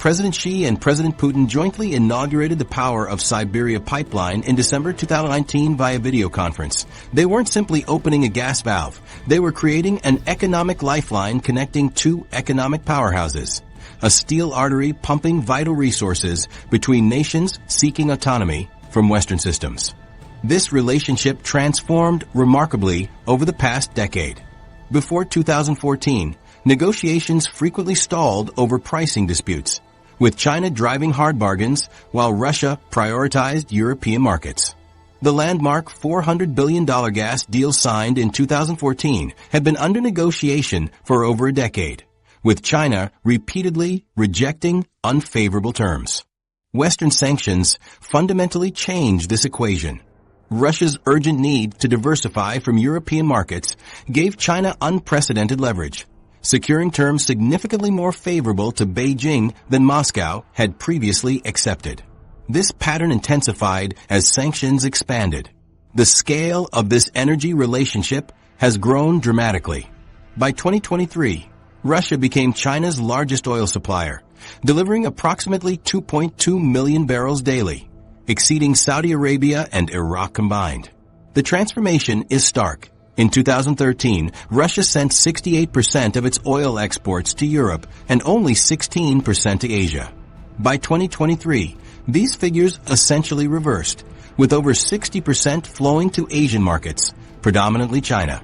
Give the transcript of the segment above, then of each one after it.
President Xi and President Putin jointly inaugurated the Power of Siberia pipeline in December 2019 via video conference. They weren't simply opening a gas valve. They were creating an economic lifeline connecting two economic powerhouses, a steel artery pumping vital resources between nations seeking autonomy from Western systems. This relationship transformed remarkably over the past decade. Before 2014, negotiations frequently stalled over pricing disputes, with China driving hard bargains while Russia prioritized European markets. The landmark $400 billion gas deal signed in 2014 had been under negotiation for over a decade, with China repeatedly rejecting unfavorable terms. Western sanctions fundamentally changed this equation. Russia's urgent need to diversify from European markets gave China unprecedented leverage, securing terms significantly more favorable to Beijing than Moscow had previously accepted. This pattern intensified as sanctions expanded. The scale of this energy relationship has grown dramatically. By 2023, Russia became China's largest oil supplier, delivering approximately 2.2 million barrels daily, exceeding Saudi Arabia and Iraq combined. The transformation is stark. In 2013, Russia sent 68% of its oil exports to Europe and only 16% to Asia. By 2023, these figures essentially reversed, with over 60% flowing to Asian markets, predominantly China.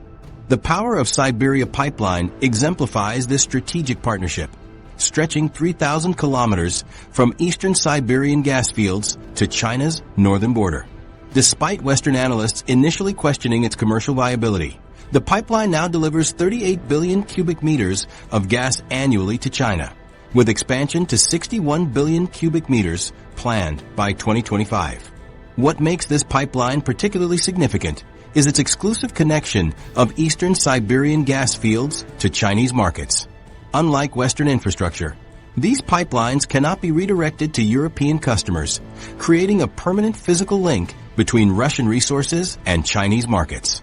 The Power of Siberia pipeline exemplifies this strategic partnership, stretching 3,000 kilometers from eastern Siberian gas fields to China's northern border. Despite Western analysts initially questioning its commercial viability, the pipeline now delivers 38 billion cubic meters of gas annually to China, with expansion to 61 billion cubic meters planned by 2025. What makes this pipeline particularly significant is its exclusive connection of eastern Siberian gas fields to Chinese markets. Unlike Western infrastructure, these pipelines cannot be redirected to European customers, creating a permanent physical link between Russian resources and Chinese markets.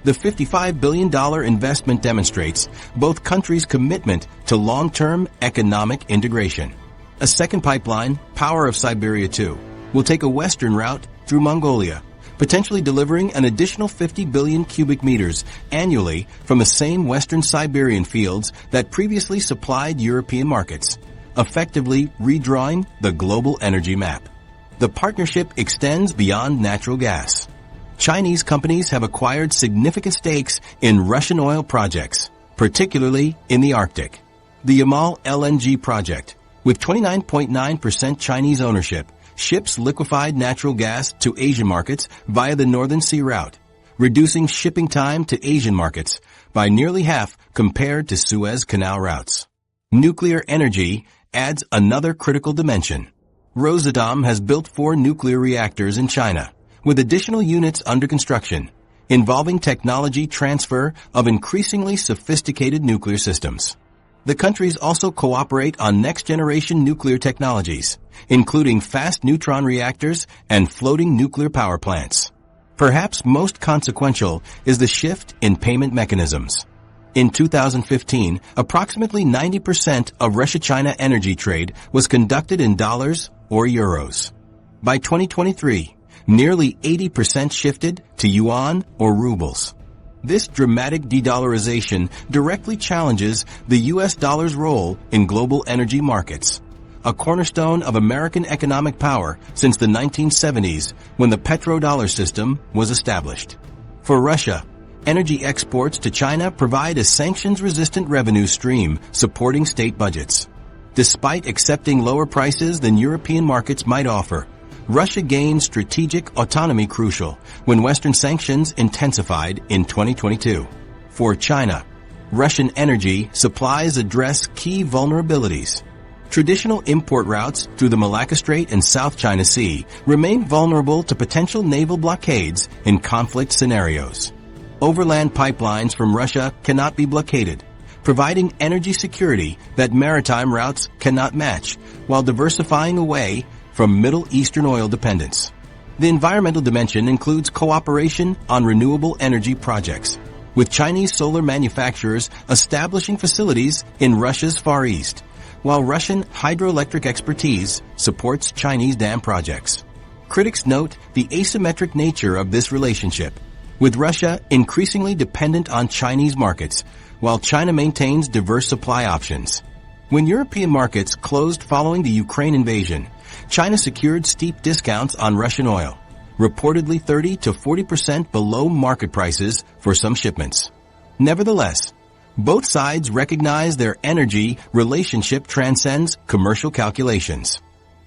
The $55 billion investment demonstrates both countries' commitment to long-term economic integration. A second pipeline, Power of Siberia 2, will take a western route through Mongolia, potentially delivering an additional 50 billion cubic meters annually from the same western Siberian fields that previously supplied European markets, effectively redrawing the global energy map. The partnership extends beyond natural gas. Chinese companies have acquired significant stakes in Russian oil projects, particularly in the Arctic. The Yamal LNG project, with 29.9% Chinese ownership, ships liquefied natural gas to Asian markets via the Northern Sea route, reducing shipping time to Asian markets by nearly half compared to Suez Canal routes. Nuclear energy adds another critical dimension. Rosatom has built 4 nuclear reactors in China, with additional units under construction, involving technology transfer of increasingly sophisticated nuclear systems. The countries also cooperate on next-generation nuclear technologies, including fast neutron reactors and floating nuclear power plants. Perhaps most consequential is the shift in payment mechanisms. In 2015, approximately 90% of Russia-China energy trade was conducted in dollars or euros. By 2023, nearly 80% shifted to yuan or rubles. This dramatic de-dollarization directly challenges the U.S. dollar's role in global energy markets, a cornerstone of American economic power since the 1970s when the petrodollar system was established. For Russia, energy exports to China provide a sanctions-resistant revenue stream supporting state budgets. Despite accepting lower prices than European markets might offer, Russia gained strategic autonomy crucial when Western sanctions intensified in 2022. For China, Russian energy supplies address key vulnerabilities. Traditional import routes through the Malacca Strait and South China Sea remain vulnerable to potential naval blockades in conflict scenarios. Overland pipelines from Russia cannot be blockaded, providing energy security that maritime routes cannot match, while diversifying away from Middle Eastern oil dependence. The environmental dimension includes cooperation on renewable energy projects, with Chinese solar manufacturers establishing facilities in Russia's Far East, while Russian hydroelectric expertise supports Chinese dam projects. Critics note the asymmetric nature of this relationship, with Russia increasingly dependent on Chinese markets, while China maintains diverse supply options. When European markets closed following the Ukraine invasion, China secured steep discounts on Russian oil, reportedly 30 to 40% below market prices for some shipments. Nevertheless, both sides recognize their energy relationship transcends commercial calculations.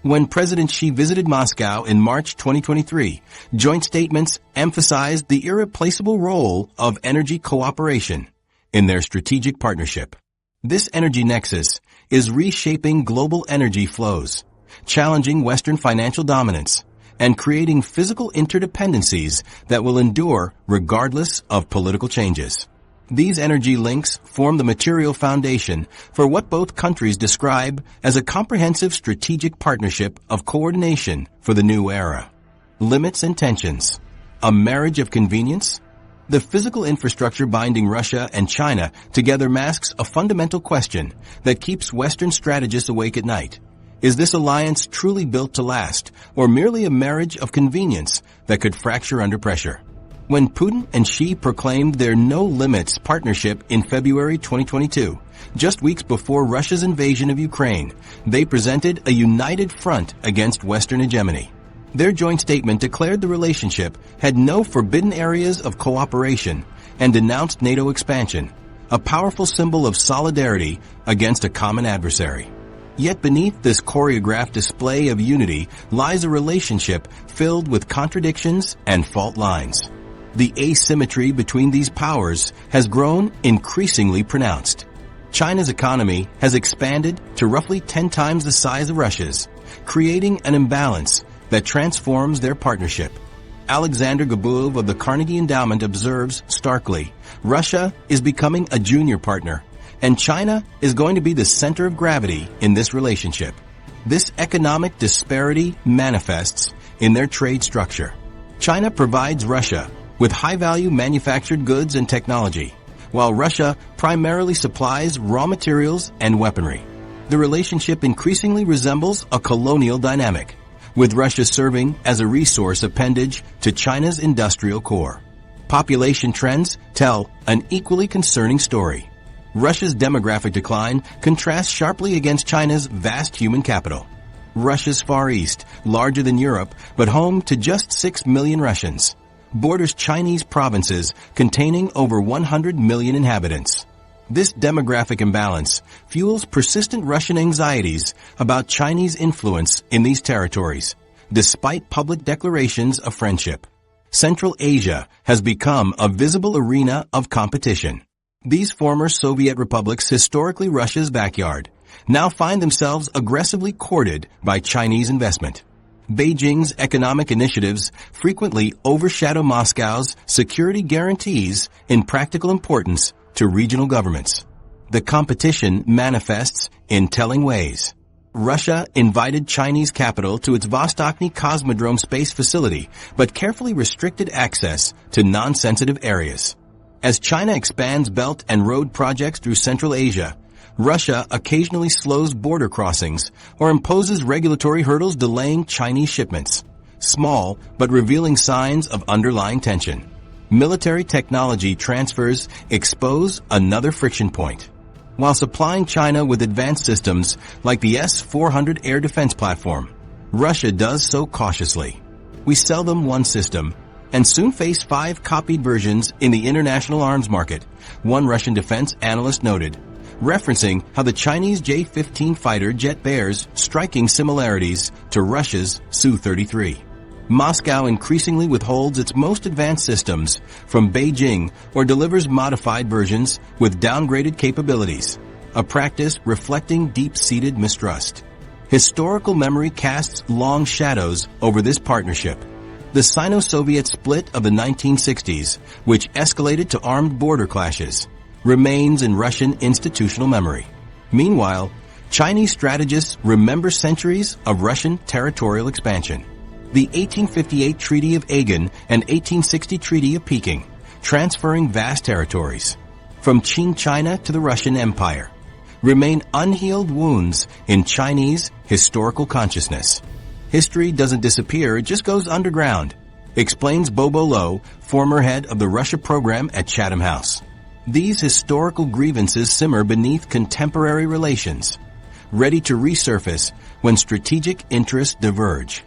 When President Xi visited Moscow in March 2023, joint statements emphasized the irreplaceable role of energy cooperation in their strategic partnership. This energy nexus is reshaping global energy flows, challenging Western financial dominance, and creating physical interdependencies that will endure regardless of political changes. These energy links form the material foundation for what both countries describe as a comprehensive strategic partnership of coordination for the new era. Limits and tensions. A marriage of convenience? The physical infrastructure binding Russia and China together masks a fundamental question that keeps Western strategists awake at night. Is this alliance truly built to last, or merely a marriage of convenience that could fracture under pressure? When Putin and Xi proclaimed their no-limits partnership in February 2022, just weeks before Russia's invasion of Ukraine, they presented a united front against Western hegemony. Their joint statement declared the relationship had no forbidden areas of cooperation and denounced NATO expansion, a powerful symbol of solidarity against a common adversary. Yet beneath this choreographed display of unity lies a relationship filled with contradictions and fault lines. The asymmetry between these powers has grown increasingly pronounced. China's economy has expanded to roughly 10 times the size of Russia's, creating an imbalance that transforms their partnership. Alexander Gabuev of the Carnegie Endowment observes starkly, Russia is becoming a junior partner, and China is going to be the center of gravity in this relationship. This economic disparity manifests in their trade structure. China provides Russia with high-value manufactured goods and technology, while Russia primarily supplies raw materials and weaponry. The relationship increasingly resembles a colonial dynamic, with Russia serving as a resource appendage to China's industrial core. Population trends tell an equally concerning story. Russia's demographic decline contrasts sharply against China's vast human capital. Russia's Far East, larger than Europe, but home to just 6 million Russians, borders Chinese provinces containing over 100 million inhabitants. This demographic imbalance fuels persistent Russian anxieties about Chinese influence in these territories, despite public declarations of friendship. Central Asia has become a visible arena of competition. These former Soviet republics, historically Russia's backyard, now find themselves aggressively courted by Chinese investment. Beijing's economic initiatives frequently overshadow Moscow's security guarantees in practical importance to regional governments. The competition manifests in telling ways. Russia invited Chinese capital to its Vostochny Cosmodrome space facility, but carefully restricted access to non-sensitive areas. As China expands belt and road projects through Central Asia, Russia occasionally slows border crossings or imposes regulatory hurdles delaying Chinese shipments. Small, but revealing signs of underlying tension. Military technology transfers expose another friction point. While supplying China with advanced systems like the S-400 air defense platform, Russia does so cautiously. We sell them one system and soon face 5 copied versions in the international arms market, one Russian defense analyst noted, referencing how the Chinese J-15 fighter jet bears striking similarities to Russia's Su-33. Moscow increasingly withholds its most advanced systems from Beijing or delivers modified versions with downgraded capabilities, a practice reflecting deep-seated mistrust. Historical memory casts long shadows over this partnership. The Sino-Soviet split of the 1960s, which escalated to armed border clashes, remains in Russian institutional memory. Meanwhile, Chinese strategists remember centuries of Russian territorial expansion. The 1858 Treaty of Agen and 1860 Treaty of Peking, transferring vast territories. From Qing China to the Russian Empire, remain unhealed wounds in Chinese historical consciousness. History doesn't disappear, it just goes underground, explains Bobo Lo, former head of the Russia program at Chatham House. These historical grievances simmer beneath contemporary relations, ready to resurface when strategic interests diverge.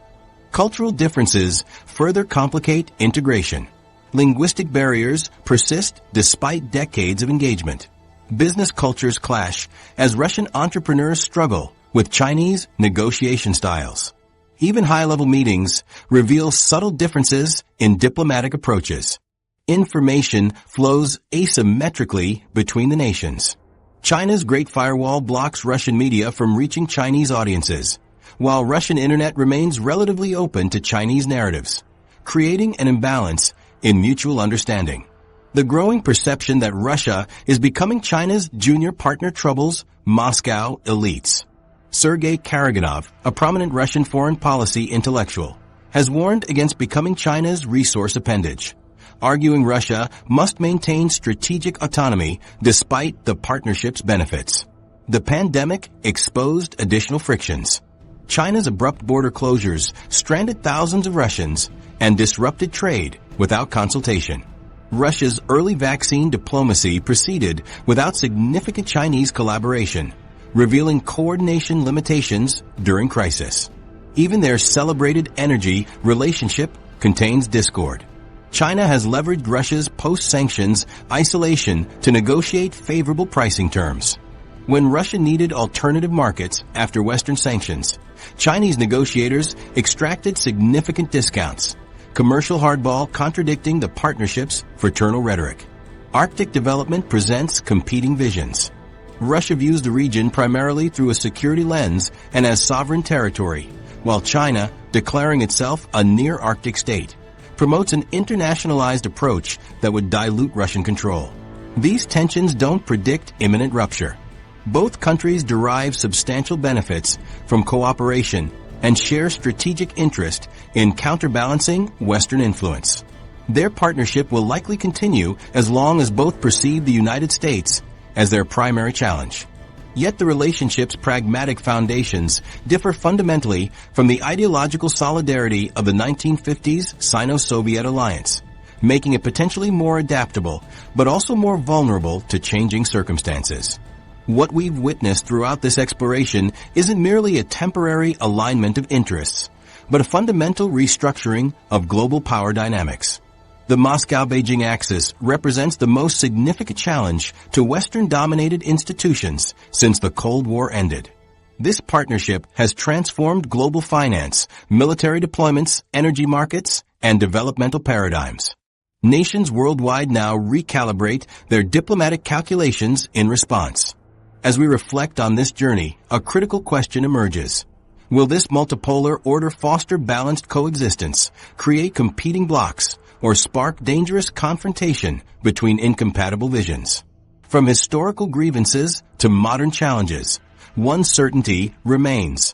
Cultural differences further complicate integration. Linguistic barriers persist despite decades of engagement. Business cultures clash as Russian entrepreneurs struggle with Chinese negotiation styles. Even high-level meetings reveal subtle differences in diplomatic approaches. Information flows asymmetrically between the nations. China's Great Firewall blocks Russian media from reaching Chinese audiences, while Russian internet remains relatively open to Chinese narratives, creating an imbalance in mutual understanding. The growing perception that Russia is becoming China's junior partner troubles Moscow elites. Sergei Karaganov, a prominent Russian foreign policy intellectual, has warned against becoming China's resource appendage, arguing Russia must maintain strategic autonomy despite the partnership's benefits. The pandemic exposed additional frictions. China's abrupt border closures stranded thousands of Russians and disrupted trade without consultation. Russia's early vaccine diplomacy proceeded without significant Chinese collaboration, revealing coordination limitations during crisis. Even their celebrated energy relationship contains discord. China has leveraged Russia's post-sanctions isolation to negotiate favorable pricing terms. When Russia needed alternative markets after Western sanctions, Chinese negotiators extracted significant discounts, commercial hardball contradicting the partnership's fraternal rhetoric. Arctic development presents competing visions. Russia views the region primarily through a security lens and as sovereign territory, while China, declaring itself a near-Arctic state, promotes an internationalized approach that would dilute Russian control. These tensions don't predict imminent rupture. Both countries derive substantial benefits from cooperation and share strategic interest in counterbalancing Western influence. Their partnership will likely continue as long as both perceive the United States as their primary challenge. Yet the relationship's pragmatic foundations differ fundamentally from the ideological solidarity of the 1950s Sino-Soviet alliance, making it potentially more adaptable, but also more vulnerable to changing circumstances. What we've witnessed throughout this exploration isn't merely a temporary alignment of interests, but a fundamental restructuring of global power dynamics. The Moscow-Beijing axis represents the most significant challenge to Western-dominated institutions since the Cold War ended. This partnership has transformed global finance, military deployments, energy markets, and developmental paradigms. Nations worldwide now recalibrate their diplomatic calculations in response. As we reflect on this journey, a critical question emerges. Will this multipolar order foster balanced coexistence, create competing blocs, or spark dangerous confrontation between incompatible visions? From historical grievances to modern challenges, one certainty remains.